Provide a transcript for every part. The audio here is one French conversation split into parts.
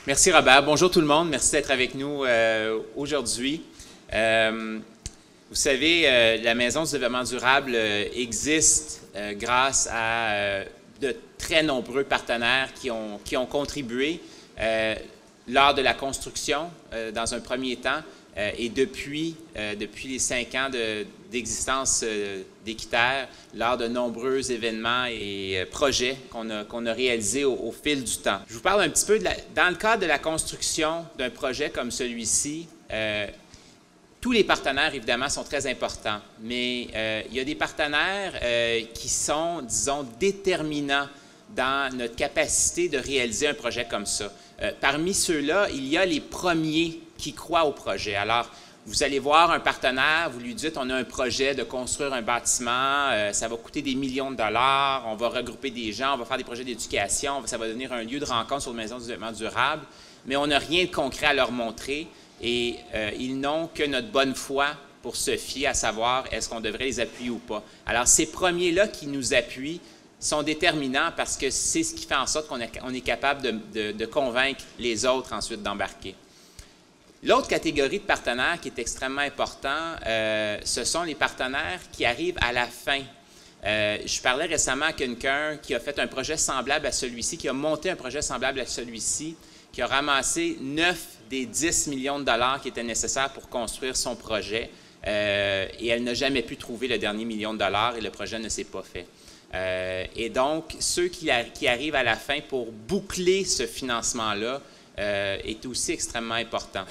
Merci Robert. Bonjour tout le monde. Merci d'être avec nous aujourd'hui. Vous savez, la Maison du développement durable existe grâce à de très nombreux partenaires qui ont contribué lors de la construction dans un premier temps et depuis les 5 ans d'existence d'Équiterre, lors de nombreux événements et projets qu'on a réalisés au fil du temps. Je vous parle un petit peu, dans le cadre de la construction d'un projet comme celui-ci, tous les partenaires, évidemment, sont très importants, mais il y a des partenaires qui sont, disons, déterminants dans notre capacité de réaliser un projet comme ça. Parmi ceux-là, il y a les premiers qui croient au projet. Alors, vous allez voir un partenaire, vous lui dites, on a un projet de construire un bâtiment, ça va coûter des millions de dollars, on va regrouper des gens, on va faire des projets d'éducation, ça va devenir un lieu de rencontre sur la Maison du développement durable, mais on n'a rien de concret à leur montrer et ils n'ont que notre bonne foi pour se fier à savoir est-ce qu'on devrait les appuyer ou pas. Alors, ces premiers-là qui nous appuient sont déterminants parce que c'est ce qui fait en sorte qu'on est capable de convaincre les autres ensuite d'embarquer. L'autre catégorie de partenaires qui est extrêmement important, ce sont les partenaires qui arrivent à la fin. Je parlais récemment à quelqu'un qui a fait un projet semblable à celui-ci, qui a monté un projet semblable à celui-ci, qui a ramassé 9 des 10 millions de dollars qui étaient nécessaires pour construire son projet et elle n'a jamais pu trouver le dernier million de dollars et le projet ne s'est pas fait. Et donc, ceux qui arrivent à la fin pour boucler ce financement-là est aussi extrêmement important.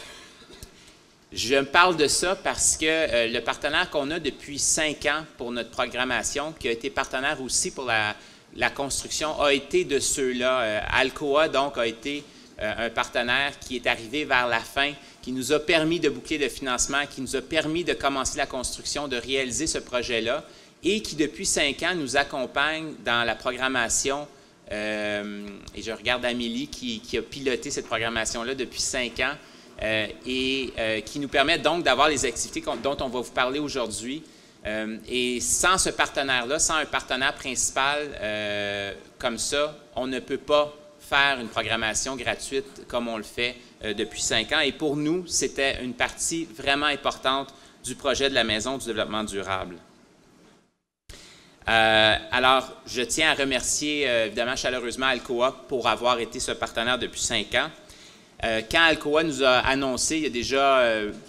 Je me parle de ça parce que le partenaire qu'on a depuis 5 ans pour notre programmation, qui a été partenaire aussi pour la construction, a été de ceux-là. Alcoa, donc, a été un partenaire qui est arrivé vers la fin, qui nous a permis de boucler le financement, qui nous a permis de commencer la construction, de réaliser ce projet-là, et qui, depuis 5 ans, nous accompagne dans la programmation. Et je regarde Amélie qui a piloté cette programmation-là depuis 5 ans et qui nous permet donc d'avoir les activités dont on va vous parler aujourd'hui. Et sans ce partenaire-là, sans un partenaire principal comme ça, on ne peut pas faire une programmation gratuite comme on le fait depuis 5 ans. Et pour nous, c'était une partie vraiment importante du projet de la Maison du développement durable. Alors, je tiens à remercier évidemment chaleureusement Alcoa pour avoir été ce partenaire depuis 5 ans. Quand Alcoa nous a annoncé il y a déjà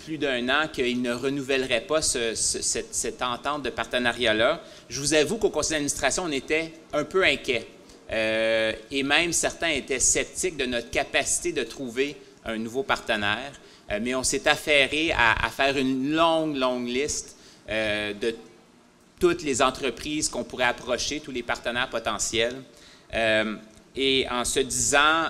plus d'1 an qu'il ne renouvellerait pas cette entente de partenariat-là, je vous avoue qu'au conseil d'administration, on était un peu inquiets. Et même certains étaient sceptiques de notre capacité de trouver un nouveau partenaire. Mais on s'est affairé à faire une longue liste de toutes les entreprises qu'on pourrait approcher, tous les partenaires potentiels. Et en se disant,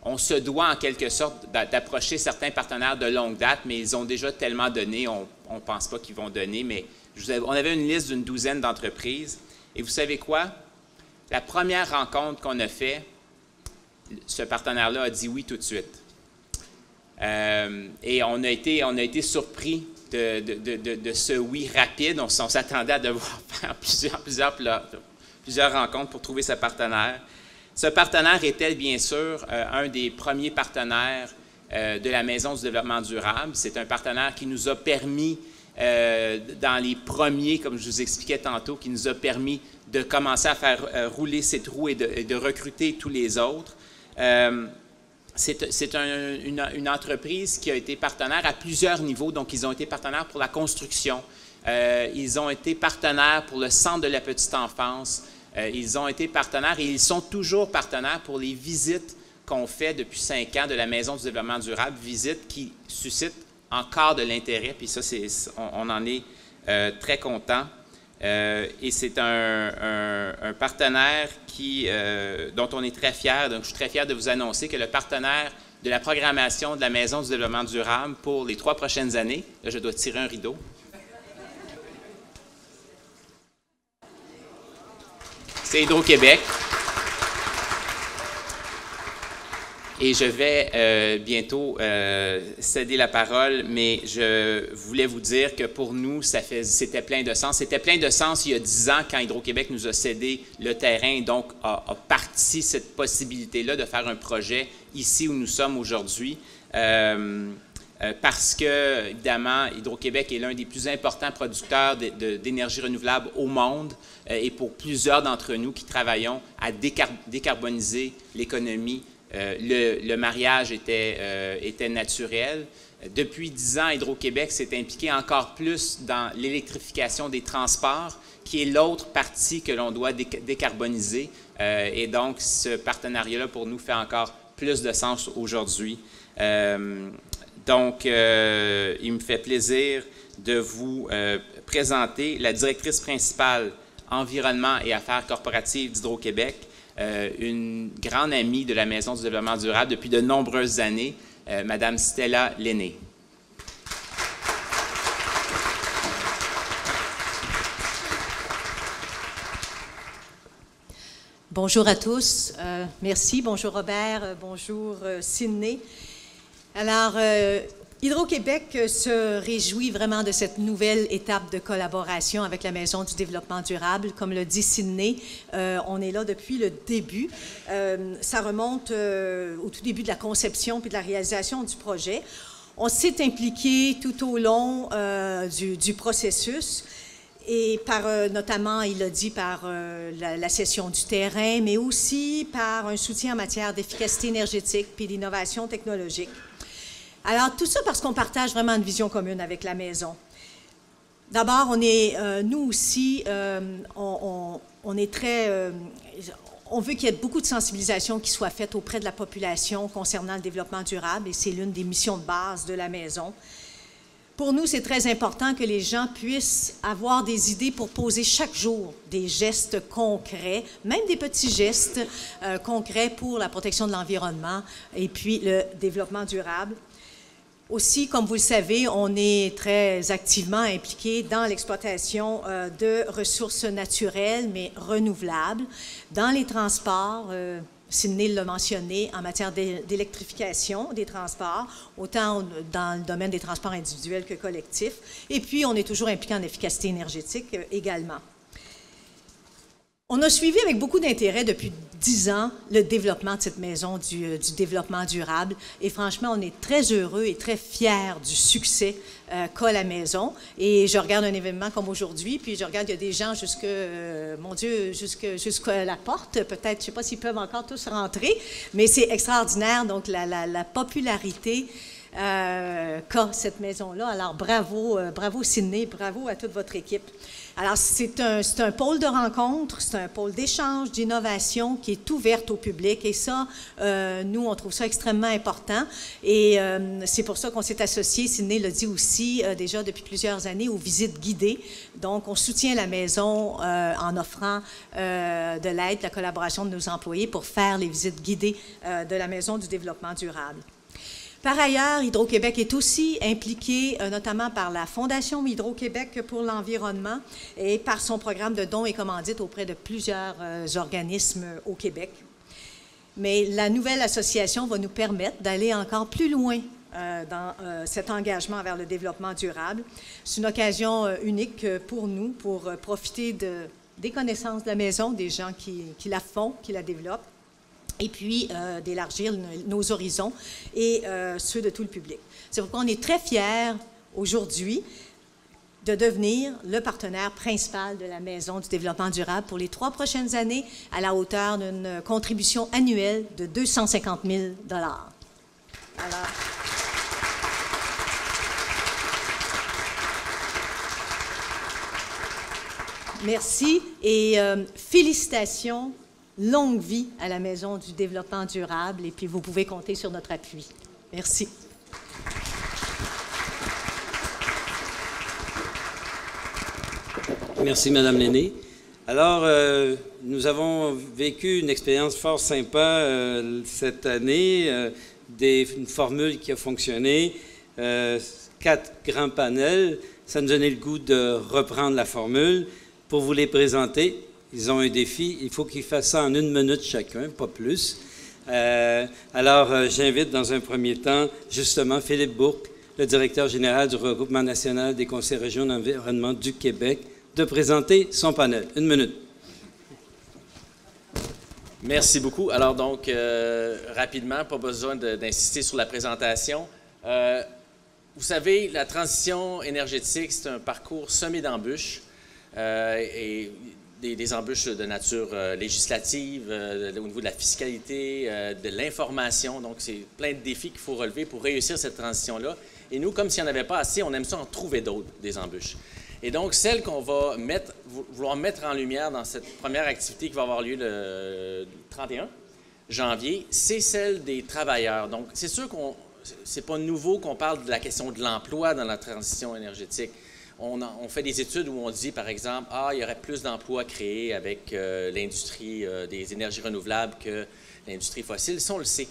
on se doit en quelque sorte d'approcher certains partenaires de longue date, mais ils ont déjà tellement donné, on ne pense pas qu'ils vont donner, mais on avait une liste d'une douzaine d'entreprises. Et vous savez quoi? La première rencontre qu'on a faite, ce partenaire-là a dit oui tout de suite. Et on a été surpris de ce oui rapide. On s'attendait à devoir faire plusieurs rencontres pour trouver ce partenaire. Ce partenaire était bien sûr un des premiers partenaires de la Maison du développement durable. C'est un partenaire qui nous a permis, dans les premiers, comme je vous expliquais tantôt, qui nous a permis de commencer à faire rouler ces trous et de recruter tous les autres. C'est une entreprise qui a été partenaire à plusieurs niveaux. Donc, ils ont été partenaires pour la construction. Ils ont été partenaires pour le centre de la petite enfance. Ils ont été partenaires et ils sont toujours partenaires pour les visites qu'on fait depuis 5 ans de la Maison du développement durable. Visites qui suscitent encore de l'intérêt. Puis ça, on en est très content. Et c'est un partenaire dont on est très fiers. Donc, je suis très fier de vous annoncer que le partenaire de la programmation de la Maison du développement durable pour les 3 prochaines années, là, je dois tirer un rideau. C'est Hydro-Québec. Et je vais bientôt céder la parole, mais je voulais vous dire que pour nous, c'était plein de sens. C'était plein de sens il y a 10 ans quand Hydro-Québec nous a cédé le terrain, donc a parti parti cette possibilité-là de faire un projet ici où nous sommes aujourd'hui. Parce que, évidemment, Hydro-Québec est l'un des plus importants producteurs d'énergie renouvelable au monde et pour plusieurs d'entre nous qui travaillons à décarboniser l'économie, le mariage était naturel. Depuis 10 ans, Hydro-Québec s'est impliqué encore plus dans l'électrification des transports, qui est l'autre partie que l'on doit décarboniser. Et donc, ce partenariat-là, pour nous, fait encore plus de sens aujourd'hui. Donc, il me fait plaisir de vous présenter la directrice principale environnement et affaires corporatives d'Hydro-Québec, une grande amie de la Maison du développement durable depuis de nombreuses années, Madame Stella Lenné. Bonjour à tous. Merci. Bonjour Robert. Bonjour Sydney. Alors, Hydro-Québec se réjouit vraiment de cette nouvelle étape de collaboration avec la Maison du développement durable. Comme le dit Sydney, on est là depuis le début. Ça remonte au tout début de la conception puis de la réalisation du projet. On s'est impliqué tout au long du processus. Et notamment, il l'a dit, par la cession du terrain, mais aussi par un soutien en matière d'efficacité énergétique puis d'innovation technologique. Alors, tout ça parce qu'on partage vraiment une vision commune avec la Maison. D'abord, nous aussi, on est très... on veut qu'il y ait beaucoup de sensibilisation qui soit faite auprès de la population concernant le développement durable, et c'est l'une des missions de base de la Maison. Pour nous, c'est très important que les gens puissent avoir des idées pour poser chaque jour des gestes concrets, même des petits gestes concrets pour la protection de l'environnement et puis le développement durable. Aussi, comme vous le savez, on est très activement impliqué dans l'exploitation de ressources naturelles, mais renouvelables, dans les transports. Sydney l'a mentionné, en matière d'électrification des transports, autant dans le domaine des transports individuels que collectifs. Et puis, on est toujours impliqué en efficacité énergétique également. On a suivi avec beaucoup d'intérêt depuis 10 ans le développement de cette maison du développement durable. Et franchement, on est très heureux et très fiers du succès qu'a la maison. Et je regarde un événement comme aujourd'hui, puis je regarde, il y a des gens jusqu'à la porte. Peut-être, je ne sais pas s'ils peuvent encore tous rentrer, mais c'est extraordinaire. Donc, la popularité qu'a cette maison-là. Alors, bravo Sydney, bravo à toute votre équipe. Alors, c'est un pôle de rencontre, c'est un pôle d'échange, d'innovation qui est ouverte au public. Et ça, nous, on trouve ça extrêmement important. Et c'est pour ça qu'on s'est associé, Sydney l'a dit aussi, déjà depuis plusieurs années, aux visites guidées. Donc, on soutient la maison en offrant de l'aide, de la collaboration de nos employés pour faire les visites guidées de la Maison du développement durable. Par ailleurs, Hydro-Québec est aussi impliqué, notamment par la Fondation Hydro-Québec pour l'environnement et par son programme de dons et commandites auprès de plusieurs organismes au Québec. Mais la nouvelle association va nous permettre d'aller encore plus loin dans cet engagement vers le développement durable. C'est une occasion unique pour nous, pour profiter des connaissances de la maison, des gens qui la font, qui la développent, et puis d'élargir nos horizons et ceux de tout le public. C'est pourquoi on est très fiers aujourd'hui de devenir le partenaire principal de la Maison du développement durable pour les 3 prochaines années à la hauteur d'une contribution annuelle de 250 000 $. Alors, merci et félicitations. Longue vie à la Maison du développement durable et puis vous pouvez compter sur notre appui. Merci. Merci, Madame Lenné. Alors, nous avons vécu une expérience fort sympa cette année, une formule qui a fonctionné, 4 grands panels. Ça nous donnait le goût de reprendre la formule pour vous les présenter. Ils ont un défi, il faut qu'ils fassent ça en 1 minute chacun, pas plus. Alors, j'invite dans un premier temps, justement, Philippe Bourque, le directeur général du Regroupement national des conseils régionaux d'environnement du Québec, de présenter son panel. 1 minute. Merci beaucoup. Alors donc, rapidement, pas besoin d'insister sur la présentation. Vous savez, la transition énergétique, c'est un parcours semé d'embûches et des embûches de nature législative, au niveau de la fiscalité, de l'information. Donc, c'est plein de défis qu'il faut relever pour réussir cette transition-là. Et nous, comme s'il n'y en avait pas assez, on aime ça en trouver d'autres, des embûches. Et donc, celle qu'on va vouloir mettre en lumière dans cette première activité qui va avoir lieu le 31 janvier, c'est celle des travailleurs. Donc, c'est sûr qu'on c'est pas nouveau qu'on parle de la question de l'emploi dans la transition énergétique. On fait des études où on dit, par exemple, il y aurait plus d'emplois créés avec l'industrie des énergies renouvelables que l'industrie fossile. Ça, on le sait.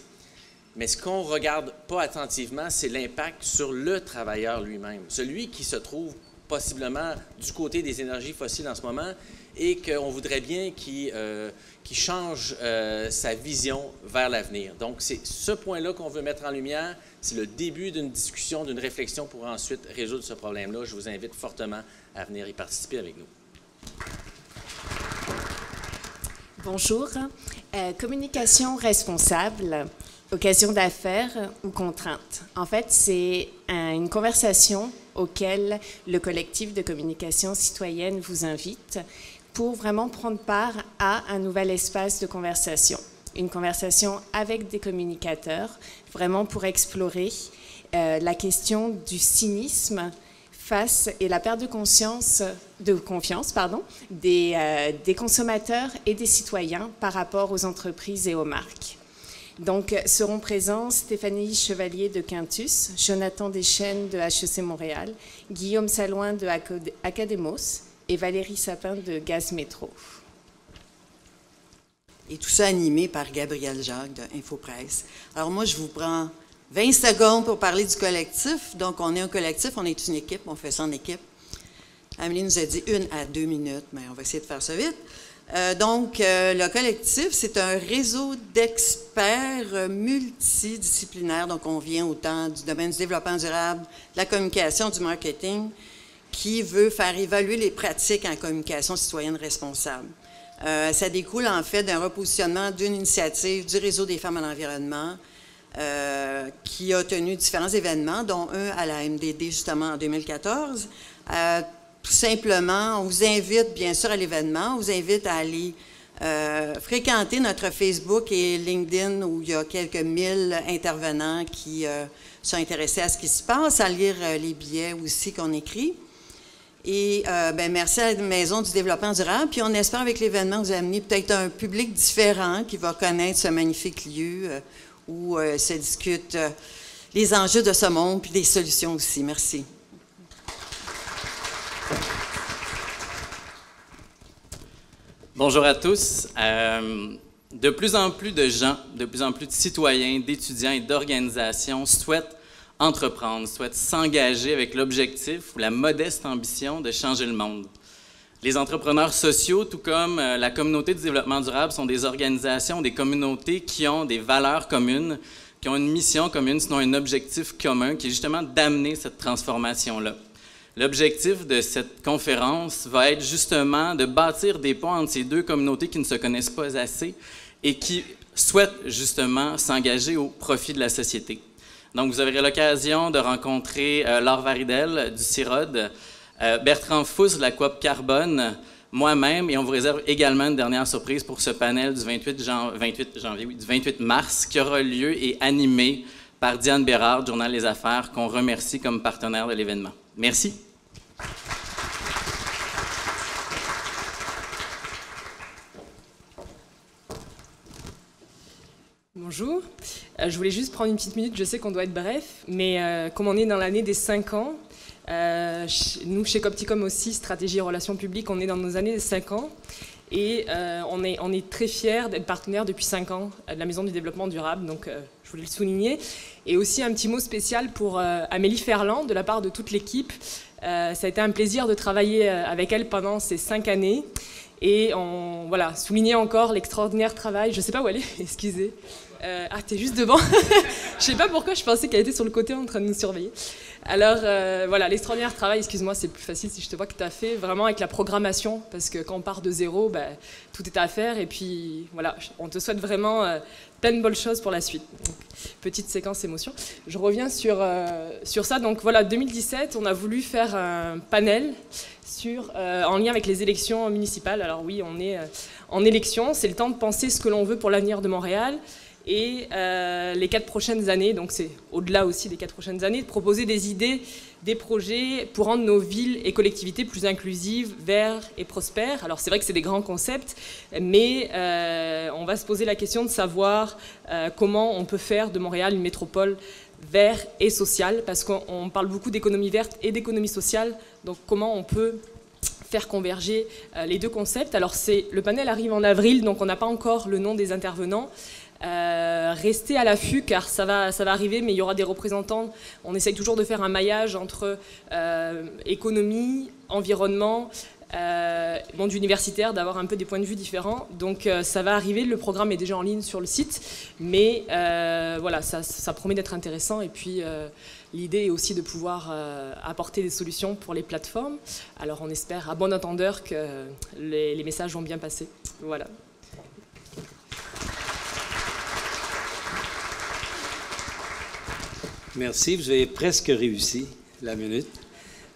Mais ce qu'on ne regarde pas attentivement, c'est l'impact sur le travailleur lui-même, celui qui se trouve possiblement du côté des énergies fossiles en ce moment et qu'on voudrait bien qu'il change sa vision vers l'avenir. Donc, c'est ce point-là qu'on veut mettre en lumière. C'est le début d'une discussion, d'une réflexion pour ensuite résoudre ce problème-là. Je vous invite fortement à venir y participer avec nous. Bonjour. Communication responsable, occasion d'affaires ou contrainte. En fait, c'est une conversation auquel le collectif de communication citoyenne vous invite pour vraiment prendre part à un nouvel espace de conversation. Une conversation avec des communicateurs, vraiment pour explorer la question du cynisme face et la perte de confiance des consommateurs et des citoyens par rapport aux entreprises et aux marques. Donc, seront présents Stéphanie Chevalier de Quintus, Jonathan Deschênes de HEC Montréal, Guillaume Salouin de Academos et Valérie Sapin de Gaz Métro. Et tout ça animé par Gabriel Jacques de Infopresse. Alors moi, je vous prends 20 secondes pour parler du collectif. Donc, on est un collectif, on est une équipe, on fait ça en équipe. Amélie nous a dit 1 à 2 minutes, mais on va essayer de faire ça vite. Le collectif, c'est un réseau d'experts multidisciplinaires. Donc, on vient autant du domaine du développement durable, de la communication, du marketing, qui veut faire évaluer les pratiques en communication citoyenne responsable. Ça découle en fait d'un repositionnement d'une initiative du Réseau des femmes à l'environnement qui a tenu différents événements, dont un à la MDD justement en 2014. Tout simplement, on vous invite bien sûr à l'événement, on vous invite à aller fréquenter notre Facebook et LinkedIn où il y a quelques 1000 intervenants qui sont intéressés à ce qui se passe, à lire les billets aussi qu'on écrit. Et merci à la Maison du développement durable. Puis on espère avec l'événement vous amener peut-être un public différent qui va connaître ce magnifique lieu où se discutent les enjeux de ce monde puis des solutions aussi. Merci. Bonjour à tous. De plus en plus de gens, de plus en plus de citoyens, d'étudiants et d'organisations souhaitent entreprendre, souhaitent s'engager avec l'objectif ou la modeste ambition de changer le monde. Les entrepreneurs sociaux, tout comme la communauté du développement durable, sont des organisations, des communautés qui ont des valeurs communes, qui ont une mission commune, sinon un objectif commun, qui est justement d'amener cette transformation-là. L'objectif de cette conférence va être justement de bâtir des ponts entre ces deux communautés qui ne se connaissent pas assez et qui souhaitent justement s'engager au profit de la société. Donc, vous aurez l'occasion de rencontrer Laure Varidel du CIROD, Bertrand Fous de la Coop Carbone, moi-même, et on vous réserve également une dernière surprise pour ce panel du 28 mars, qui aura lieu et animé par Diane Bérard, du Journal Les Affaires, qu'on remercie comme partenaire de l'événement. Merci. Bonjour. Je voulais juste prendre une petite minute, je sais qu'on doit être bref, mais comme on est dans l'année des 5 ans, nous chez Copticom aussi, Stratégie et Relations Publiques, on est dans nos années des 5 ans et on est très fiers d'être partenaire depuis 5 ans de la Maison du Développement Durable, donc je voulais le souligner. Et aussi un petit mot spécial pour Amélie Ferland de la part de toute l'équipe. Ça a été un plaisir de travailler avec elle pendant ces 5 années. Et voilà, souligner encore l'extraordinaire travail. Je ne sais pas où elle est, excusez. T'es juste devant. Je ne sais pas pourquoi, je pensais qu'elle était sur le côté en train de nous surveiller. Alors, voilà, l'extraordinaire travail, excuse-moi, c'est plus facile si je te vois que tu as fait, vraiment avec la programmation, parce que quand on part de zéro, tout est à faire. Et puis, voilà, on te souhaite vraiment plein de bonnes choses pour la suite. Donc, petite séquence émotion. Je reviens sur ça. Donc, voilà, 2017, on a voulu faire un panel en lien avec les élections municipales. Alors oui, on est en élection, c'est le temps de penser ce que l'on veut pour l'avenir de Montréal et les 4 prochaines années, donc c'est au-delà aussi des 4 prochaines années, de proposer des idées, des projets pour rendre nos villes et collectivités plus inclusives, vertes et prospères. Alors c'est vrai que c'est des grands concepts, mais on va se poser la question de savoir comment on peut faire de Montréal une métropole verte et sociale, parce qu'on parle beaucoup d'économie verte et d'économie sociale, donc comment on peut faire converger les deux concepts. Alors le panel arrive en avril, donc on n'a pas encore le nom des intervenants. Restez à l'affût car ça va arriver, mais il y aura des représentants. On essaye toujours de faire un maillage entre économie, environnement, monde universitaire, d'avoir un peu des points de vue différents. Donc ça va arriver, le programme est déjà en ligne sur le site, mais voilà, ça promet d'être intéressant. Et puis l'idée est aussi de pouvoir apporter des solutions pour les plateformes. Alors on espère à bon entendeur que les messages vont bien passer. Voilà. Merci, vous avez presque réussi la minute.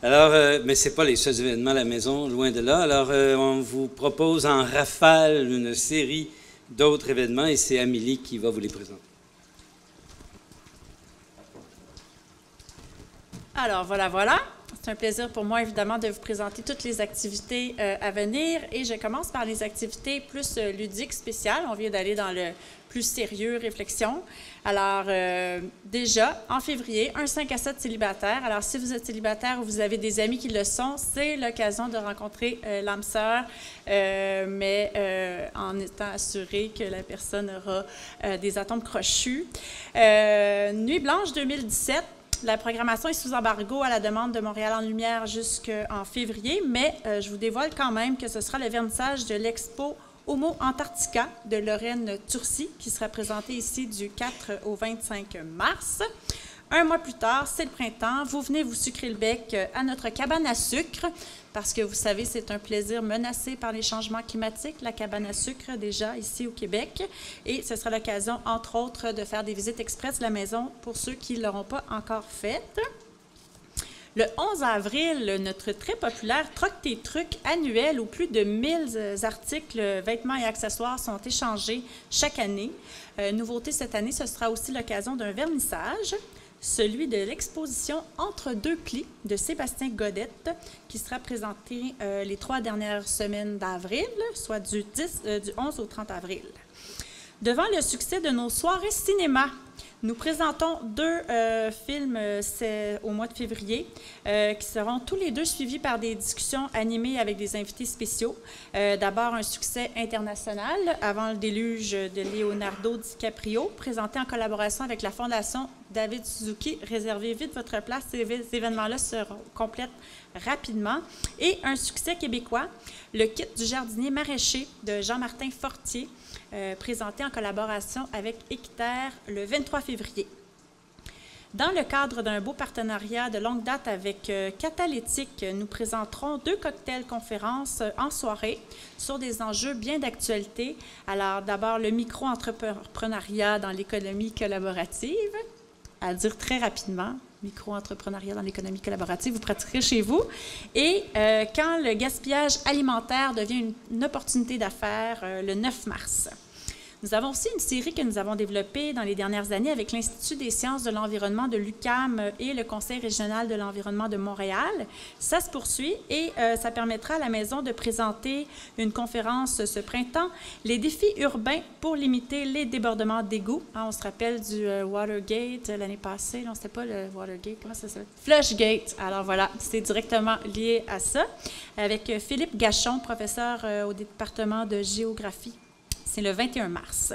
Alors, mais ce n'est pas les seuls événements à la maison, loin de là. Alors, on vous propose en rafale une série d'autres événements et c'est Amélie qui va vous les présenter. Alors, voilà. C'est un plaisir pour moi, évidemment, de vous présenter toutes les activités à venir. Et je commence par les activités plus ludiques, spéciales. On vient d'aller dans le plus sérieux, réflexion. Alors, déjà, en février, un 5 à 7 célibataire. Alors, si vous êtes célibataire ou vous avez des amis qui le sont, c'est l'occasion de rencontrer l'âme sœur, mais en étant assuré que la personne aura des atomes crochus. Nuit blanche 2017. La programmation est sous embargo à la demande de Montréal en Lumière jusqu'en février, mais je vous dévoile quand même que ce sera le vernissage de l'expo Homo Antarctica de Lorraine Turcy, qui sera présentée ici du 4 au 25 mars. Un mois plus tard, c'est le printemps, vous venez vous sucrer le bec à notre cabane à sucre, parce que vous savez, c'est un plaisir menacé par les changements climatiques, la cabane à sucre déjà ici au Québec. Et ce sera l'occasion, entre autres, de faire des visites express de la maison pour ceux qui ne l'auront pas encore faites. Le 11 avril, notre très populaire Troc tes trucs annuel où plus de 1000 articles, vêtements et accessoires sont échangés chaque année. Nouveauté cette année, ce sera aussi l'occasion d'un vernissage, celui de l'exposition Entre deux plis de Sébastien Godette, qui sera présenté les 3 dernières semaines d'avril, soit du 11 au 30 avril. Devant le succès de nos soirées cinéma, nous présentons 2 films au mois de février qui seront tous les 2 suivis par des discussions animées avec des invités spéciaux. D'abord, un succès international, Avant le déluge de Leonardo DiCaprio, présenté en collaboration avec la Fondation David Suzuki. Réservez vite votre place, ces événements-là seront complètes rapidement. Et un succès québécois, Le kit du jardinier maraîcher de Jean-Martin Fortier, présenté en collaboration avec Équiterre le 23 février. Dans le cadre d'un beau partenariat de longue date avec Catalytique, nous présenterons 2 cocktails-conférences en soirée sur des enjeux bien d'actualité. Alors, d'abord, le micro-entrepreneuriat dans l'économie collaborative, à dire très rapidement, micro-entrepreneuriat dans l'économie collaborative, vous pratiquerez chez vous. Et quand le gaspillage alimentaire devient une opportunité d'affaires, le 9 mars. Nous avons aussi une série que nous avons développée dans les dernières années avec l'Institut des sciences de l'environnement de l'UQAM et le Conseil régional de l'environnement de Montréal. Ça se poursuit et ça permettra à la maison de présenter une conférence ce printemps, les défis urbains pour limiter les débordements d'égouts. On se rappelle du Watergate l'année passée. Non, c'était pas le Watergate. Comment ça s'appelle? Flushgate. Alors voilà, c'est directement lié à ça. Avec Philippe Gachon, professeur au département de géographie. C'est le 21 mars.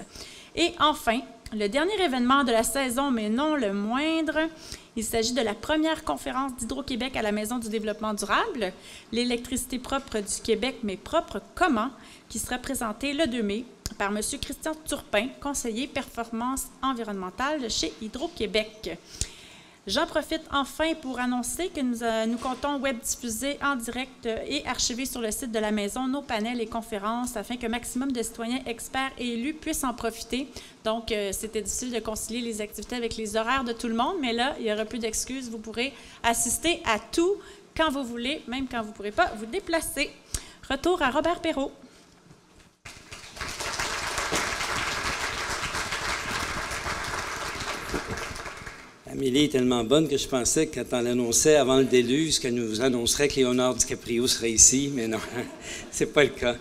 Et enfin, Le dernier événement de la saison, mais non le moindre, il s'agit de la première conférence d'Hydro-Québec à la Maison du développement durable, l'électricité propre du Québec, mais propre comment, qui sera présentée le 2 mai par M. Christian Turpin, conseiller performance environnementale chez Hydro-Québec. J'en profite enfin pour annoncer que nous comptons web diffuser en direct et archiver sur le site de la Maison nos panels et conférences afin qu'un maximum de citoyens experts et élus puissent en profiter. Donc, c'était difficile de concilier les activités avec les horaires de tout le monde, mais là, il n'y aura plus d'excuses. Vous pourrez assister à tout quand vous voulez, même quand vous ne pourrez pas vous déplacer. Retour à Robert Perrault. Amélie est tellement bonne que je pensais que quand on l'annonçait avant le déluge, qu'elle nous annoncerait que Léonard DiCaprio serait ici, mais non, c'est pas le cas.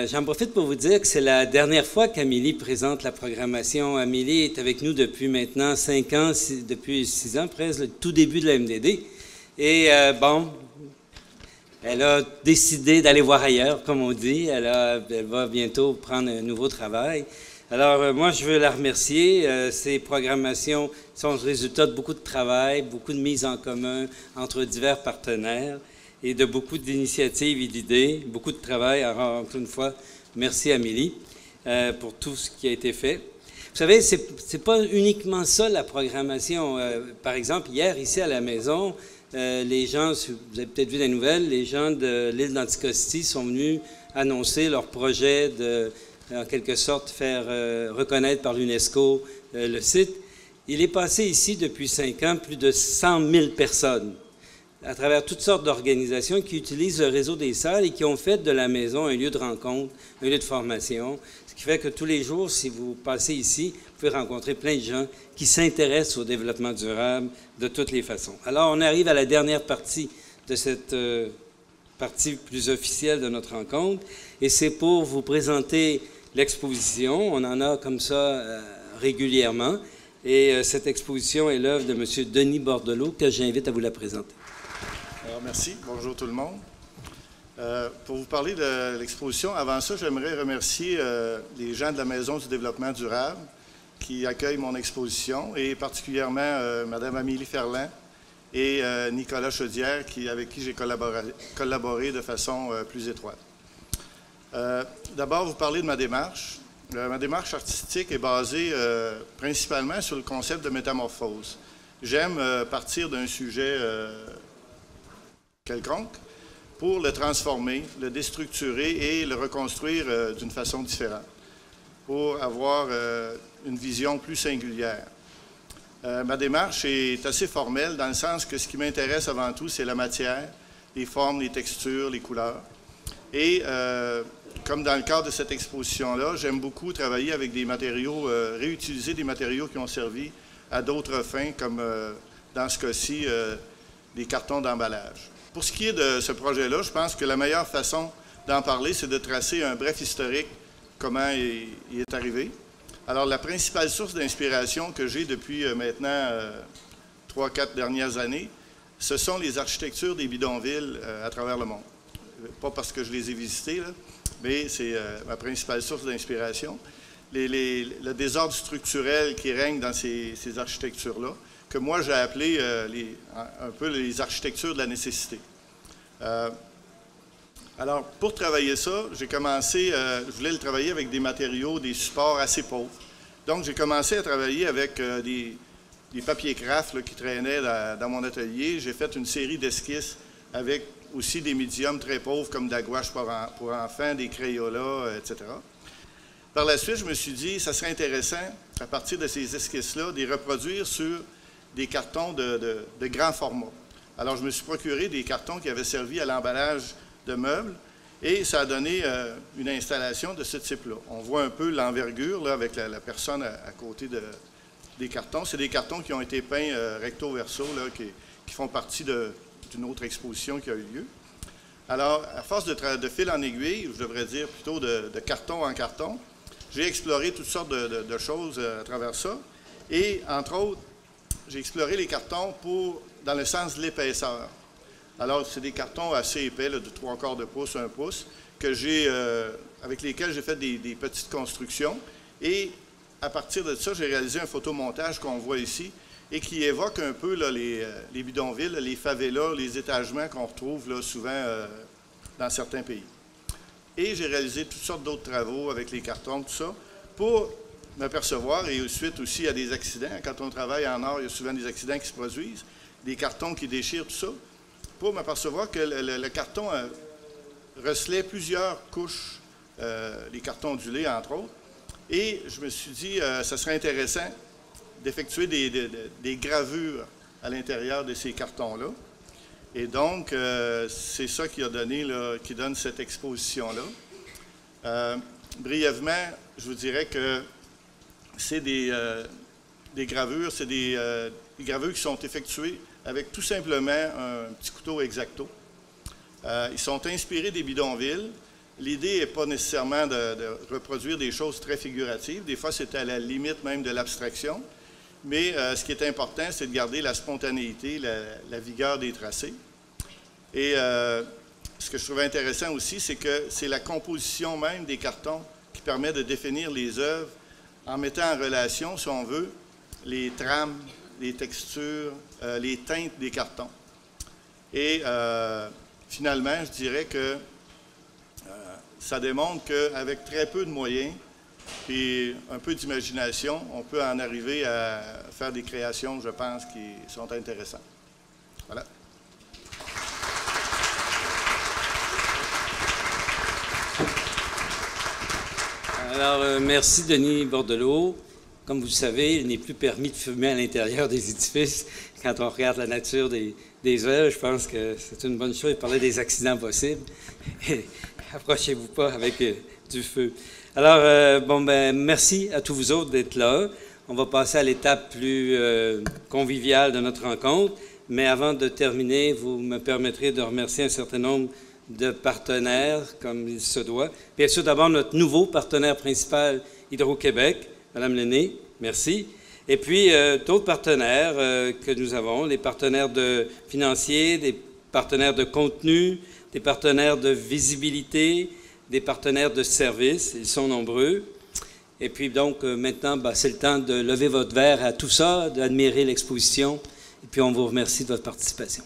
J'en profite pour vous dire que c'est la dernière fois qu'Amélie présente la programmation. Amélie est avec nous depuis maintenant 5 ans, depuis 6 ans presque, le tout début de la MDD. Et bon, elle a décidé d'aller voir ailleurs, comme on dit. Elle va bientôt prendre un nouveau travail. Alors, moi, je veux la remercier. Ces programmations sont le résultat de beaucoup de travail, beaucoup de mise en commun entre divers partenaires et de beaucoup d'initiatives et d'idées, beaucoup de travail. Alors, encore une fois, merci Amélie pour tout ce qui a été fait. Vous savez, c'est pas uniquement ça, la programmation. Par exemple, hier, ici à la maison, les gens, vous avez peut-être vu la nouvelle, les gens de l'île d'Anticosti sont venus annoncer leur projet de en quelque sorte, faire reconnaître par l'UNESCO le site. Il est passé ici, depuis 5 ans, plus de 100 000 personnes, à travers toutes sortes d'organisations qui utilisent le réseau des salles et qui ont fait de la maison un lieu de rencontre, un lieu de formation, ce qui fait que tous les jours, si vous passez ici, vous pouvez rencontrer plein de gens qui s'intéressent au développement durable de toutes les façons. Alors, on arrive à la dernière partie de cette partie plus officielle de notre rencontre, et c'est pour vous présenter l'exposition. On en a comme ça régulièrement. Et cette exposition est l'œuvre de M. Denis Bordelot, que j'invite à vous la présenter. Alors, merci. Bonjour tout le monde. Pour vous parler de l'exposition, avant ça, j'aimerais remercier les gens de la Maison du développement durable qui accueillent mon exposition, et particulièrement Mme Amélie Ferland et Nicolas Chaudière, avec qui j'ai collaboré de façon plus étroite. D'abord, vous parler de ma démarche. Ma démarche artistique est basée principalement sur le concept de métamorphose. J'aime partir d'un sujet quelconque pour le transformer, le déstructurer et le reconstruire d'une façon différente, pour avoir une vision plus singulière. Ma démarche est assez formelle dans le sens que ce qui m'intéresse avant tout, c'est la matière, les formes, les textures, les couleurs. Et comme dans le cadre de cette exposition-là, j'aime beaucoup travailler avec des matériaux, réutiliser des matériaux qui ont servi à d'autres fins, comme dans ce cas-ci, des cartons d'emballage. Pour ce qui est de ce projet-là, je pense que la meilleure façon d'en parler, c'est de tracer un bref historique, comment il est arrivé. Alors, la principale source d'inspiration que j'ai depuis maintenant 3-4 dernières années, ce sont les architectures des bidonvilles à travers le monde. Pas parce que je les ai visités, là, mais c'est ma principale source d'inspiration. Le désordre structurel qui règne dans ces architectures-là, que moi j'ai appelé un peu les architectures de la nécessité. Alors, pour travailler ça, j'ai commencé, je voulais le travailler avec des matériaux, des supports assez pauvres. Donc, j'ai commencé à travailler avec des papiers craft là, qui traînaient dans mon atelier. J'ai fait une série d'esquisses avec aussi des médiums très pauvres comme de la gouache pour enfants, des crayolas, etc. Par la suite, je me suis dit, ça serait intéressant, à partir de ces esquisses-là, de les reproduire sur des cartons de grand format. Alors, je me suis procuré des cartons qui avaient servi à l'emballage de meubles et ça a donné une installation de ce type-là. On voit un peu l'envergure là, avec la personne à côté des cartons. C'est des cartons qui ont été peints recto verso, là, qui font partie d'une autre exposition qui a eu lieu. Alors, à force de fil en aiguille, je devrais dire plutôt de carton en carton, j'ai exploré toutes sortes de choses à travers ça. Et, entre autres, j'ai exploré les cartons dans le sens de l'épaisseur. Alors, c'est des cartons assez épais, là, de 3/4 de pouce, 1 pouce, avec lesquels j'ai fait des petites constructions. Et à partir de ça, j'ai réalisé un photomontage qu'on voit ici et qui évoque un peu là, les bidonvilles, les favelas, les étagements qu'on retrouve là, souvent dans certains pays. Et j'ai réalisé toutes sortes d'autres travaux avec les cartons, tout ça, pour m'apercevoir, et ensuite aussi il y a des accidents. Quand on travaille en art, il y a souvent des accidents qui se produisent, des cartons qui déchirent, tout ça, pour m'apercevoir que le carton recelait plusieurs couches, les cartons ondulés entre autres, et je me suis dit, ça serait intéressant d'effectuer des gravures à l'intérieur de ces cartons-là. Et donc, c'est ça qui a donné, là, qui donne cette exposition-là. Brièvement, je vous dirais que c'est des gravures, c'est des gravures qui sont effectuées avec tout simplement un petit couteau X-Acto. Ils sont inspirés des bidonvilles. L'idée n'est pas nécessairement de reproduire des choses très figuratives. Des fois, c'est à la limite même de l'abstraction. Mais ce qui est important, c'est de garder la spontanéité, la vigueur des tracés. Et ce que je trouvais intéressant aussi, c'est que c'est la composition même des cartons qui permet de définir les œuvres en mettant en relation, si on veut, les trames, les textures, les teintes des cartons. Et finalement, je dirais que ça démontre qu'avec très peu de moyens et un peu d'imagination, on peut en arriver à faire des créations, je pense, qui sont intéressantes. Voilà. Alors, merci Denis Bordelot. Comme vous le savez, il n'est plus permis de fumer à l'intérieur des édifices. Quand on regarde la nature des œuvres, je pense que c'est une bonne chose. Il parlait des accidents possibles. Approchez-vous pas avec du feu. Alors, merci à tous vous autres d'être là. On va passer à l'étape plus conviviale de notre rencontre. Mais avant de terminer, vous me permettrez de remercier un certain nombre de partenaires, comme il se doit. Bien sûr, d'abord, notre nouveau partenaire principal, Hydro-Québec. Madame Lenné, merci. Et puis, d'autres partenaires que nous avons, les partenaires financiers, des partenaires de contenu, des partenaires de visibilité, des partenaires de services. Ils sont nombreux. Et puis, donc, maintenant, c'est le temps de lever votre verre à tout ça, d'admirer l'exposition. Et puis, on vous remercie de votre participation.